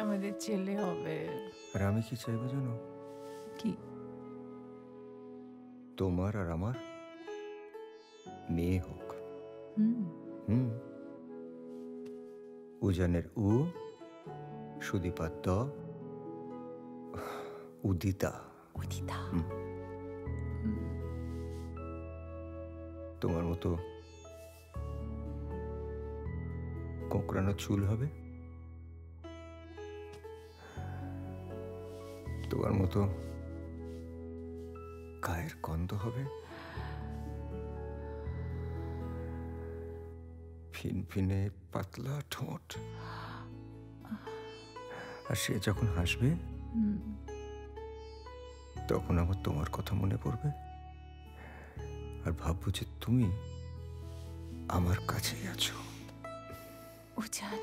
আমাদের ছেলে হবে। আর আমি কি চাইবো জানো? কি? তোমার আর আমার মেয়ে হোক। উজানের উ, সুদীপার দ, উদিতা। উদিতা। তোমার মতো কোঁকড়ানো চুল হবে, তোমার মতো গায়ের গন্ধ হবে, ফিনফিনে পাতলা ঠোঁট। আর সে যখন হাসবে তখন আমার তোমার কথা মনে পড়বে, আর ভাববো যে তুমি আমার কাছেই আছো। উজান।